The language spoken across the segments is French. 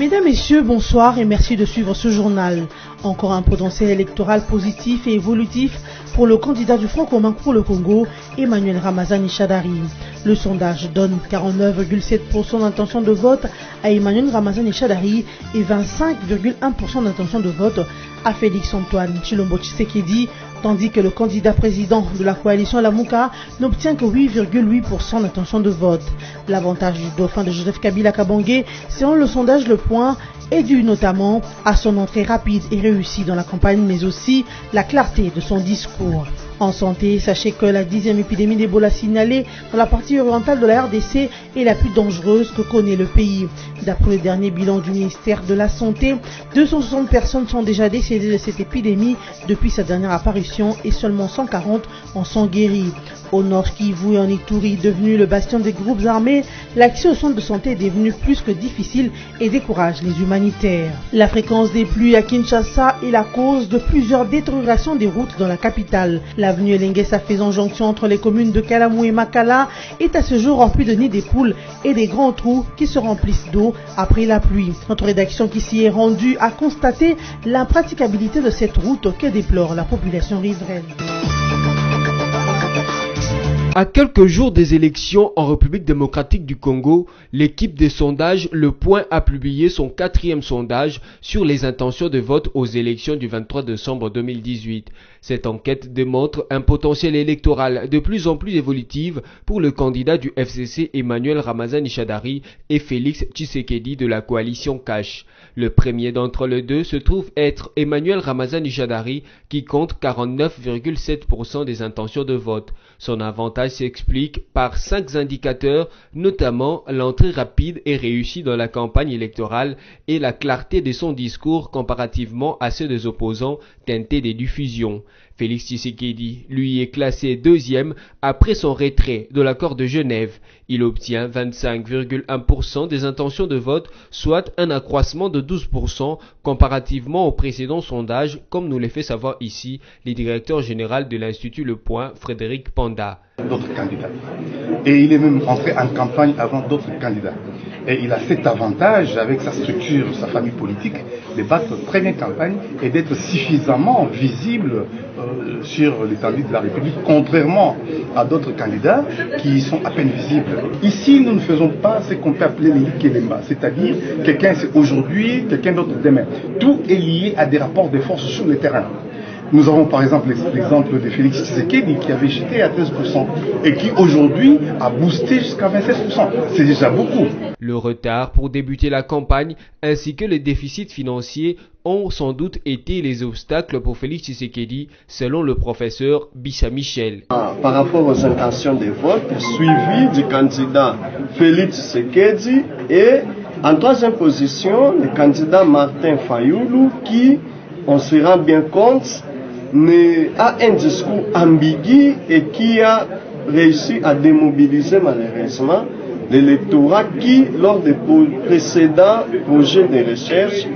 Mesdames, Messieurs, bonsoir et merci de suivre ce journal. Encore un potentiel électoral positif et évolutif pour le candidat du Front commun pour le Congo, Emmanuel Ramazani Shadari. Le sondage donne 49,7% d'intention de vote à Emmanuel Ramazani Shadari et 25,1% d'intention de vote à Félix Antoine Tshilombo Tshisekedi, tandis que le candidat président de la coalition Lamuka n'obtient que 8,8% d'intention de vote. L'avantage du dauphin de Joseph Kabila Kabange, selon le sondage Le Point, est dû notamment à son entrée rapide et réussie dans la campagne, mais aussi la clarté de son discours. En santé, sachez que la 10e épidémie d'Ebola signalée dans la partie orientale de la RDC est la plus dangereuse que connaît le pays. D'après le dernier bilan du ministère de la Santé, 260 personnes sont déjà décédées de cette épidémie depuis sa dernière apparition et seulement 140 en sont guéries. Au Nord Kivu et en Ituri, devenu le bastion des groupes armés, l'accès aux centres de santé est devenu plus que difficile et décourage les humanitaires. La fréquence des pluies à Kinshasa est la cause de plusieurs détériorations des routes dans la capitale. L'avenue Elengesa faisant jonction entre les communes de Kalamou et Makala est à ce jour remplie de nids des poules et des grands trous qui se remplissent d'eau après la pluie. Notre rédaction qui s'y est rendue a constaté l'impraticabilité de cette route que déplore la population riveraine. À quelques jours des élections en République démocratique du Congo, l'équipe des sondages Le Point a publié son 4e sondage sur les intentions de vote aux élections du 23 décembre 2018. Cette enquête démontre un potentiel électoral de plus en plus évolutif pour le candidat du FCC Emmanuel Ramazani Shadari et Félix Tshisekedi de la coalition Cash. Le premier d'entre les deux se trouve être Emmanuel Ramazani Shadari qui compte 49,7% des intentions de vote. Son avantage s'explique par 5 indicateurs, notamment l'entrée rapide et réussie dans la campagne électorale et la clarté de son discours comparativement à ceux des opposants teintés de diffusion. Félix Tshisekedi, lui, est classé 2e après son retrait de l'accord de Genève. Il obtient 25,1% des intentions de vote, soit un accroissement de 12% comparativement au précédent sondage, comme nous le fait savoir ici le directeur général de l'Institut Le Point, Frédéric Panda. D'autres candidats. Et il est même entré en campagne avant d'autres candidats. Et il a cet avantage, avec sa structure, sa famille politique, de battre très bien campagne et d'être suffisamment visible sur l'étendue de la République, contrairement à d'autres candidats qui sont à peine visibles. Ici, nous ne faisons pas ce qu'on peut appeler les Likelemba, c'est-à-dire quelqu'un c'est aujourd'hui, quelqu'un d'autre demain. Tout est lié à des rapports de force sur le terrain. Nous avons par exemple l'exemple de Félix Tshisekedi qui avait chuté à 13% et qui aujourd'hui a boosté jusqu'à 27%. C'est déjà beaucoup. Le retard pour débuter la campagne ainsi que les déficits financiers ont sans doute été les obstacles pour Félix Tshisekedi, selon le professeur Bissa Michel. Par rapport aux intentions de vote, suivi du candidat Félix Tshisekedi et en 3e position, le candidat Martin Fayoulou qui, on se rend bien compte, a un discours ambigu et qui a réussi à démobiliser malheureusement l'électorat qui, lors des précédents projets de recherche,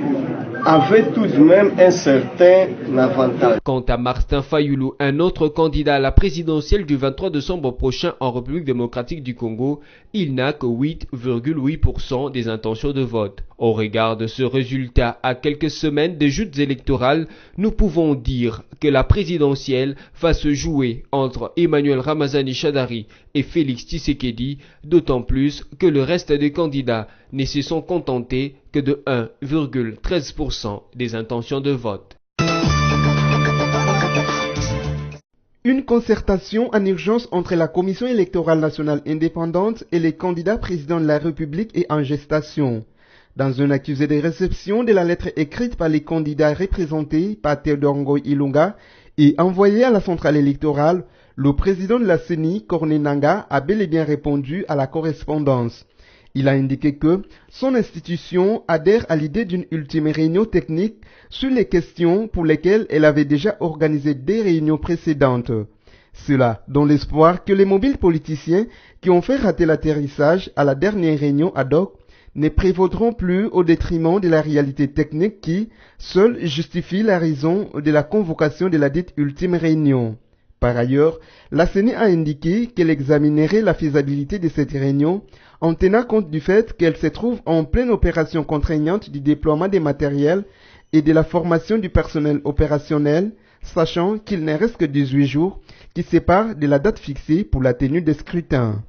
avait tout de même un certain avantage. Quant à Martin Fayoulou, un autre candidat à la présidentielle du 23 décembre prochain en République démocratique du Congo, il n'a que 8,8% des intentions de vote. Au regard de ce résultat, à quelques semaines des joutes électorales, nous pouvons dire que la présidentielle va se jouer entre Emmanuel Ramazani Shadari et Félix Tshisekedi, d'autant plus que le reste des candidats ne se sont contentés que de 1,13% des intentions de vote. Une concertation en urgence entre la Commission électorale nationale indépendante et les candidats présidents de la République est en gestation. Dans un accusé de réception de la lettre écrite par les candidats représentés par Théodore Ngoy Ilunga et envoyée à la centrale électorale, le président de la CENI, Corneille Nangaa, a bel et bien répondu à la correspondance. Il a indiqué que son institution adhère à l'idée d'une ultime réunion technique sur les questions pour lesquelles elle avait déjà organisé des réunions précédentes. Cela dans l'espoir que les mobiles politiciens qui ont fait rater l'atterrissage à la dernière réunion ad hoc ne prévaudront plus au détriment de la réalité technique qui, seule, justifie la raison de la convocation de la dite ultime réunion. Par ailleurs, la CENI a indiqué qu'elle examinerait la faisabilité de cette réunion en tenant compte du fait qu'elle se trouve en pleine opération contraignante du déploiement des matériels et de la formation du personnel opérationnel, sachant qu'il ne reste que 18 jours qui séparent de la date fixée pour la tenue des scrutins.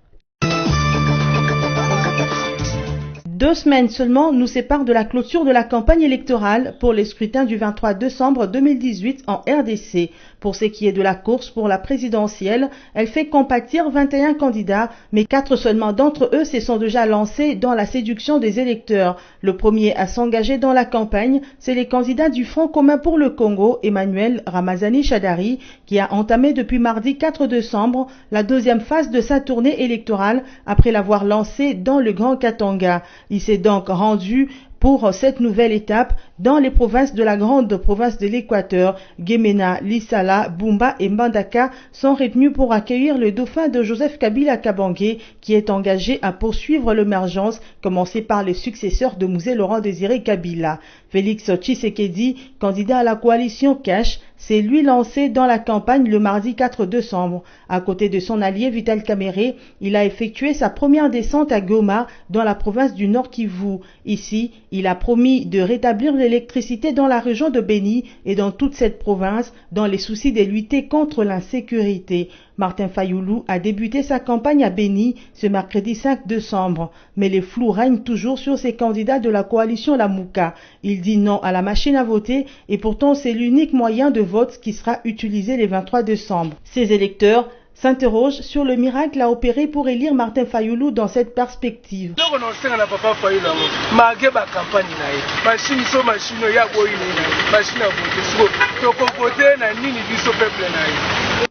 2 semaines seulement nous séparent de la clôture de la campagne électorale pour les scrutins du 23 décembre 2018 en RDC. Pour ce qui est de la course pour la présidentielle, elle fait compatir 21 candidats, mais 4 seulement d'entre eux se sont déjà lancés dans la séduction des électeurs. Le premier à s'engager dans la campagne, c'est les candidats du Front commun pour le Congo, Emmanuel Ramazani Shadari, qui a entamé depuis mardi 4 décembre la deuxième phase de sa tournée électorale après l'avoir lancée dans le Grand Katanga. Il s'est donc rendu pour cette nouvelle étape dans les provinces de la grande province de l'Équateur. Guémena, Lissala, Bumba et Mbandaka sont retenus pour accueillir le dauphin de Joseph Kabila Kabange qui est engagé à poursuivre l'émergence commencée par les successeurs de Mouzé Laurent Désiré Kabila. Félix Tshisekedi, candidat à la coalition Cash, s'est lui lancé dans la campagne le mardi 4 décembre. À côté de son allié Vital Kamerhe, il a effectué sa première descente à Goma dans la province du Nord Kivu. Ici, il a promis de rétablir l'électricité dans la région de Béni et dans toute cette province dans les soucis de lutter contre l'insécurité. Martin Fayoulou a débuté sa campagne à Béni ce mercredi 5 décembre, mais les flous règnent toujours sur ses candidats de la coalition Lamouka. Il dit non à la machine à voter et pourtant c'est l'unique moyen de vote qui sera utilisé le 23 décembre. Ses électeurs s'interroge sur le miracle à opérer pour élire Martin Fayoulou dans cette perspective.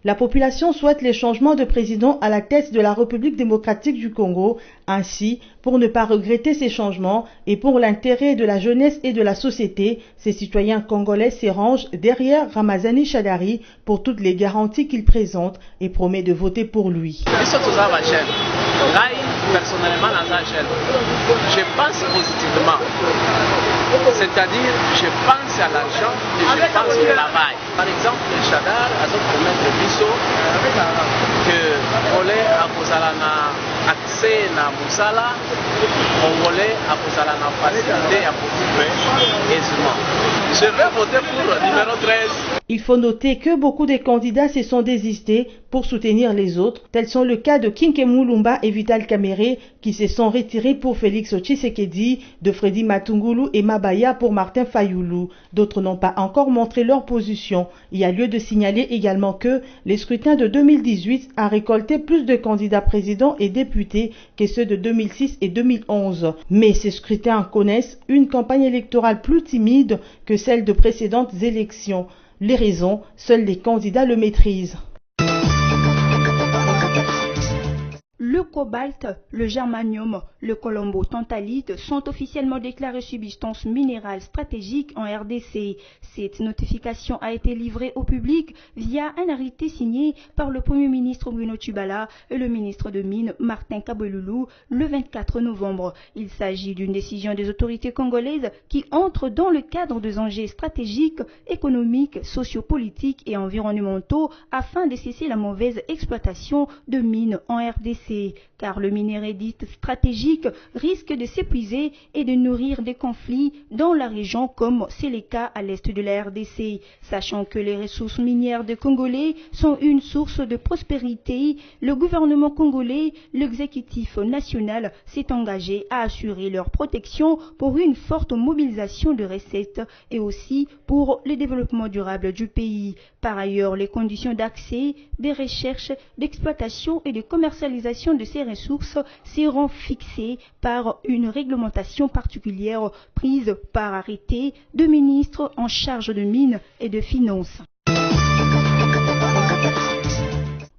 La population souhaite les changements de président à la tête de la République démocratique du Congo. Ainsi, pour ne pas regretter ces changements et pour l'intérêt de la jeunesse et de la société, ces citoyens congolais se rangent derrière Ramazani Shadari pour toutes les garanties qu'il présente et promet de voter pour lui. Personnellement, je pense positivement. C'est-à-dire, je pense à l'argent et je pense au travail. Par exemple, le Chadar a promis de biso que Congolais a accès à Moussala, Congolais a la facilité à poursuivre aisément. Je vais voter pour le numéro 13. Il faut noter que beaucoup de candidats se sont désistés pour soutenir les autres, tels sont le cas de Kinke Moulumba et Vital Kamerhe qui se sont retirés pour Félix Tshisekedi, de Freddy Matungulu et Mabaya pour Martin Fayoulou. D'autres n'ont pas encore montré leur position. Il y a lieu de signaler également que les scrutins de 2018 a récolté plus de candidats présidents et députés que ceux de 2006 et 2011. Mais ces scrutins connaissent une campagne électorale plus timide que celle de précédentes élections. Les raisons, seuls les candidats le maîtrisent. Le cobalt, le germanium, le colombo-tantalite sont officiellement déclarés substances minérales stratégiques en RDC. Cette notification a été livrée au public via un arrêté signé par le Premier ministre Bruno Tshibala et le ministre de Mines Martin Kabweloulou le 24 novembre. Il s'agit d'une décision des autorités congolaises qui entre dans le cadre des enjeux stratégiques, économiques, sociopolitiques et environnementaux afin de cesser la mauvaise exploitation de mines en RDC. Car le minerai dit stratégique risque de s'épuiser et de nourrir des conflits dans la région comme c'est le cas à l'est de la RDC. Sachant que les ressources minières des Congolais sont une source de prospérité, le gouvernement congolais, l'exécutif national s'est engagé à assurer leur protection pour une forte mobilisation de recettes et aussi pour le développement durable du pays. Par ailleurs, les conditions d'accès, de recherche, d'exploitation et de commercialisation de ces ressources seront fixées par une réglementation particulière prise par arrêté de ministre en charge de mines et de finances.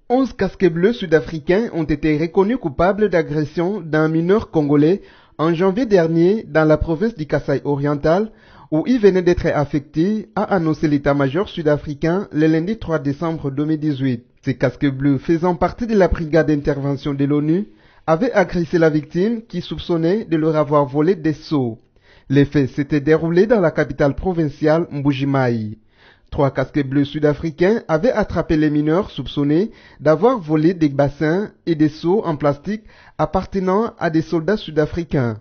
11 casques bleus sud-africains ont été reconnus coupables d'agression d'un mineur congolais en janvier dernier dans la province du Kasaï oriental où il venait d'être affecté, a annoncé l'état-major sud-africain le lundi 3 décembre 2018. Ces casques bleus, faisant partie de la brigade d'intervention de l'ONU, avaient agressé la victime qui soupçonnait de leur avoir volé des seaux. Les faits s'étaient déroulés dans la capitale provinciale Mbuji-Mayi. 3 casquets bleus sud-africains avaient attrapé les mineurs soupçonnés d'avoir volé des bassins et des seaux en plastique appartenant à des soldats sud-africains.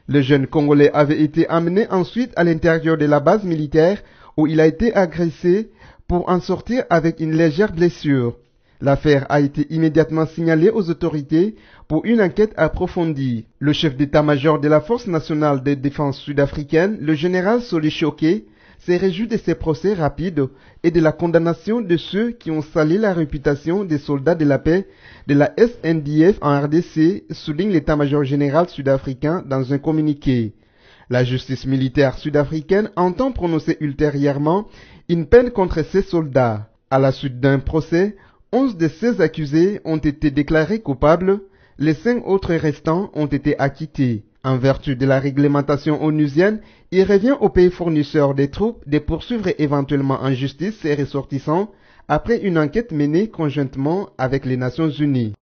Le jeune Congolais avait été amené ensuite à l'intérieur de la base militaire où il a été agressé pour en sortir avec une légère blessure. L'affaire a été immédiatement signalée aux autorités pour une enquête approfondie. Le chef d'état-major de la Force nationale de défense sud-africaine, le général Soli Choqué, s'est réjoui de ces procès rapides et de la condamnation de ceux qui ont sali la réputation des soldats de la paix de la SNDF en RDC, souligne l'état-major général sud-africain dans un communiqué. La justice militaire sud-africaine entend prononcer ultérieurement une peine contre ces soldats. À la suite d'un procès, 11 de ces accusés ont été déclarés coupables, les 5 autres restants ont été acquittés. En vertu de la réglementation onusienne, il revient aux pays fournisseurs des troupes de poursuivre éventuellement en justice ces ressortissants après une enquête menée conjointement avec les Nations Unies.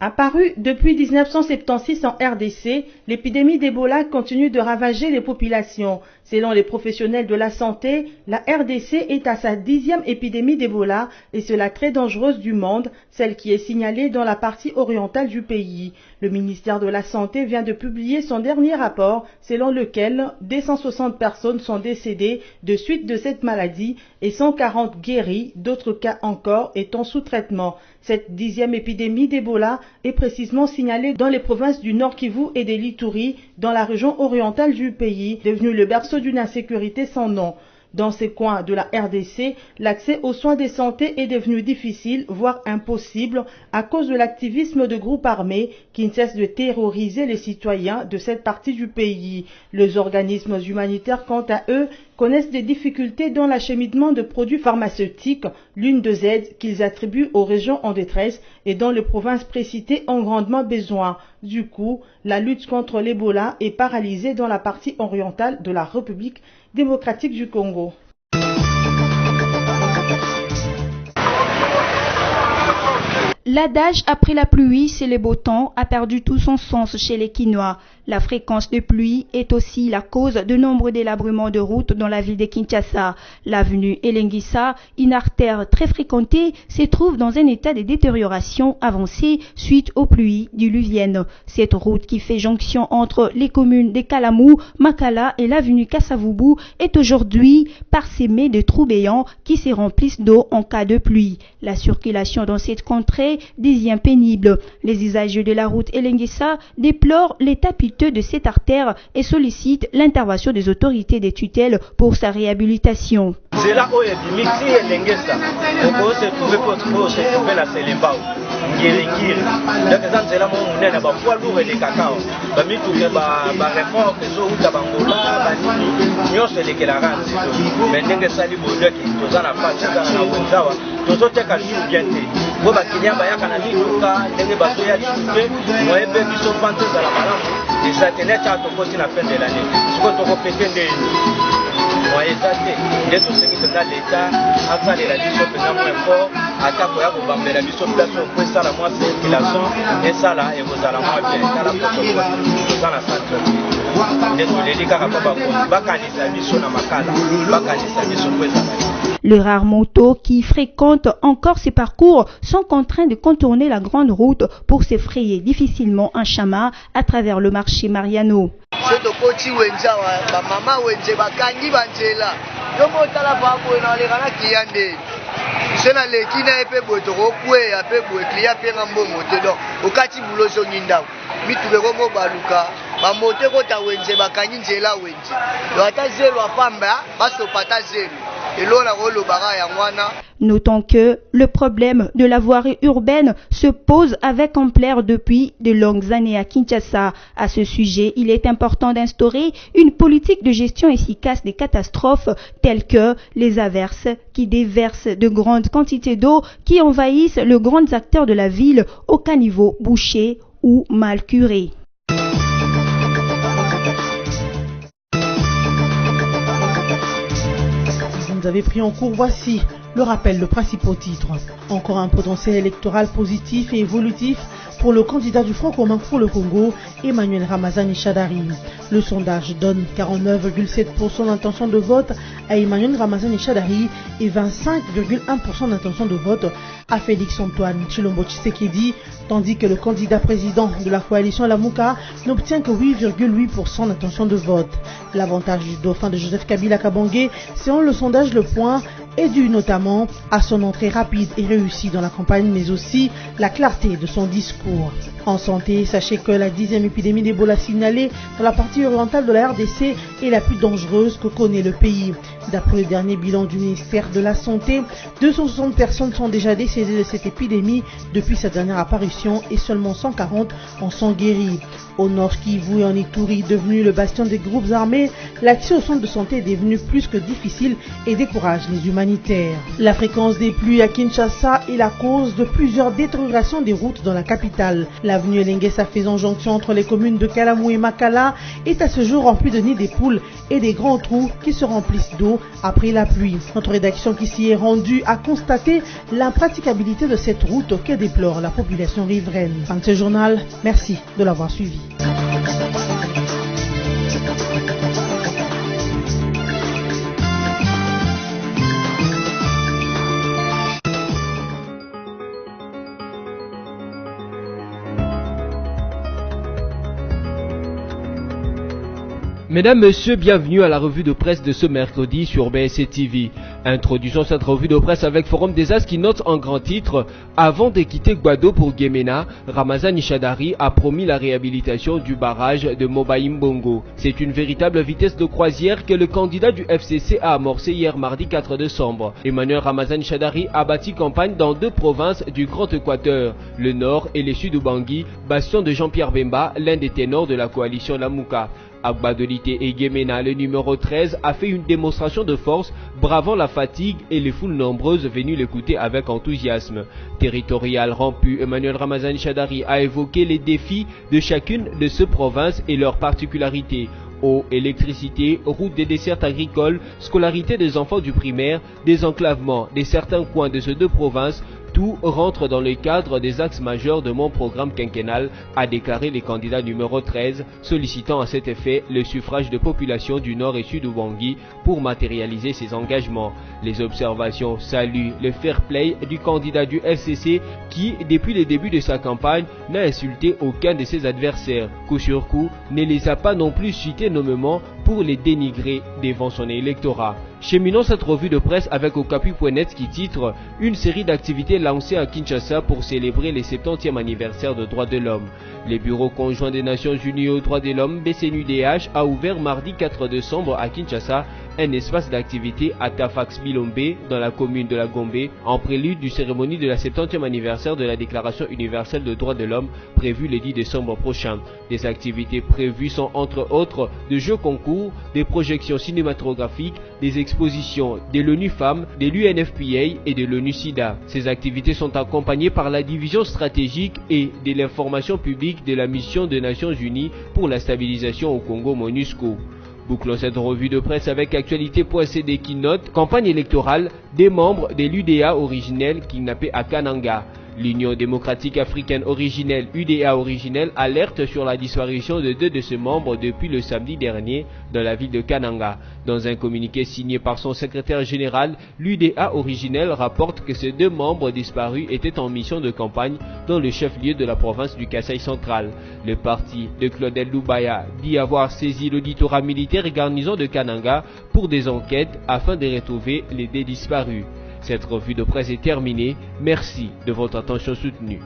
Apparue depuis 1976 en RDC, l'épidémie d'Ebola continue de ravager les populations. Selon les professionnels de la santé, la RDC est à sa 10e épidémie d'Ebola et c'est la très dangereuse du monde, celle qui est signalée dans la partie orientale du pays. Le ministère de la Santé vient de publier son dernier rapport selon lequel 260 personnes sont décédées de suite de cette maladie et 140 guéries, d'autres cas encore étant sous traitement. Cette 10e épidémie d'Ebola est précisément signalée dans les provinces du Nord Kivu et de l'Ituri, dans la région orientale du pays, devenue le berceau d'une insécurité sans nom. Dans ces coins de la RDC, l'accès aux soins de santé est devenu difficile, voire impossible, à cause de l'activisme de groupes armés qui ne cessent de terroriser les citoyens de cette partie du pays. Les organismes humanitaires, quant à eux, connaissent des difficultés dans l'acheminement de produits pharmaceutiques, l'une des aides qu'ils attribuent aux régions en détresse et dont les provinces précitées ont grandement besoin. Du coup, la lutte contre l'Ebola est paralysée dans la partie orientale de la République démocratique du Congo. L'adage « après la pluie, c'est le beau temps » a perdu tout son sens chez les Kinois. La fréquence de pluie est aussi la cause de nombreux délabrements de routes dans la ville de Kinshasa. L'avenue Elengissa, une artère très fréquentée, se trouve dans un état de détérioration avancée suite aux pluies diluviennes. Cette route qui fait jonction entre les communes de Kalamou, Makala et l'avenue Kassavubu est aujourd'hui parsemée de trous béants qui se remplissent d'eau en cas de pluie. La circulation dans cette contrée devient pénible. Les usagers de la route Elengissa déplorent l'état piteux de cette artère et sollicitent l'intervention des autorités de tutelle pour sa réhabilitation. Les rares motos qui fréquentent encore ces parcours sont contraints de contourner la grande route pour se frayer difficilement un chemin à travers le marché Mariano. Notons que le problème de la voirie urbaine se pose avec ampleur depuis de longues années à Kinshasa. À ce sujet, il est important d'instaurer une politique de gestion efficace des catastrophes telles que les averses qui déversent de grandes quantités d'eau qui envahissent les grands acteurs de la ville au caniveau bouché ou mal curé. Vous avez pris en cours, voici le rappel de principaux titres. Encore un potentiel électoral positif et évolutif pour le candidat du Front commun pour le Congo, Emmanuel Ramazani Shadari. Le sondage donne 49,7% d'intention de vote à Emmanuel Ramazani Shadari et 25,1% d'intention de vote à Félix Antoine Tshilombo Tshisekedi, tandis que le candidat président de la coalition Lamuka n'obtient que 8,8% d'intention de vote. L'avantage du dauphin de Joseph Kabila Kabangé, selon le sondage Le Point, est dû notamment à son entrée rapide et réussie dans la campagne, mais aussi la clarté de son discours. En santé, sachez que la 10e épidémie d'Ebola signalée dans la partie orientale de la RDC est la plus dangereuse que connaît le pays. D'après le dernier bilan du ministère de la Santé, 260 personnes sont déjà décédées de cette épidémie depuis sa dernière apparition et seulement 140 en sont guéries. Au Nord Kivu et en Ituri, devenu le bastion des groupes armés, l'accès aux centres de santé est devenu plus que difficile et décourage les humanitaires. La fréquence des pluies à Kinshasa est la cause de plusieurs détériorations des routes dans la capitale. L'avenue Elengesa faisant jonction entre les communes de Kalamou et Makala est à ce jour remplie de nids des poules et des grands trous qui se remplissent d'eau après la pluie. Notre rédaction qui s'y est rendue a constaté l'impraticabilité de cette route que déplore la population riveraine. Fin de ce journal, merci de l'avoir suivi. Mesdames, Messieurs, bienvenue à la revue de presse de ce mercredi sur BSC TV. Introduisons cette revue de presse avec Forum des As qui note en grand titre « Avant de quitter Gbado pour Gemena, Ramazani Shadari a promis la réhabilitation du barrage de Mobaïmbongo. C'est une véritable vitesse de croisière que le candidat du FCC a amorcé hier mardi 4 décembre. Emmanuel Ramazani Shadari a bâti campagne dans deux provinces du Grand Équateur, le Nord et le Sud Ubangi, bastion de Jean-Pierre Bemba, l'un des ténors de la coalition Lamuka. À Gbadolité et Gemena, le numéro 13 a fait une démonstration de force, bravant la fatigue et les foules nombreuses venues l'écouter avec enthousiasme. Territorial rompu, Emmanuel Ramazani Shadari a évoqué les défis de chacune de ces provinces et leurs particularités. Eau, électricité, route des dessertes agricoles, scolarité des enfants du primaire, désenclavement de certains coins de ces deux provinces, tout rentre dans le cadre des axes majeurs de mon programme quinquennal, a déclaré le candidat numéro 13, sollicitant à cet effet le suffrage de population du Nord et Sud Ubangi pour matérialiser ses engagements. Les observations saluent le fair play du candidat du FCC qui, depuis le début de sa campagne, n'a insulté aucun de ses adversaires. Coup sur coup, ne les a pas non plus cités nommément pour les dénigrer devant son électorat. Cheminons cette revue de presse avec Okapi.net qui titre « Une série d'activités lancées à Kinshasa pour célébrer les 70e anniversaire de droits de l'homme ». Le Bureau conjoint des Nations Unies aux droits de l'homme, BCNUDH, a ouvert mardi 4 décembre à Kinshasa un espace d'activité à Tafax Bilombe, dans la commune de la Gombe, en prélude du cérémonie de la 70e anniversaire de la Déclaration universelle des droits de l'homme prévue le 10 décembre prochain. Des activités prévues sont entre autres de jeux concours, des projections cinématographiques, des expositions de l'ONU Femmes, de l'UNFPA et de l'ONU SIDA. Ces activités sont accompagnées par la division stratégique et de l'information publique de la mission des Nations Unies pour la stabilisation au Congo MONUSCO. Bouclons cette revue de presse avec actualité.cd qui note campagne électorale des membres de l'UDA originelle kidnappés à Kananga. L'Union démocratique africaine originelle, UDA originelle, alerte sur la disparition de deux de ses membres depuis le samedi dernier dans la ville de Kananga. Dans un communiqué signé par son secrétaire général, l'UDA originelle rapporte que ces deux membres disparus étaient en mission de campagne dans le chef-lieu de la province du Kasaï central. Le parti de Claudel Loubaya dit avoir saisi l'auditorat militaire et garnison de Kananga pour des enquêtes afin de retrouver les deux disparus. Cette revue de presse est terminée. Merci de votre attention soutenue.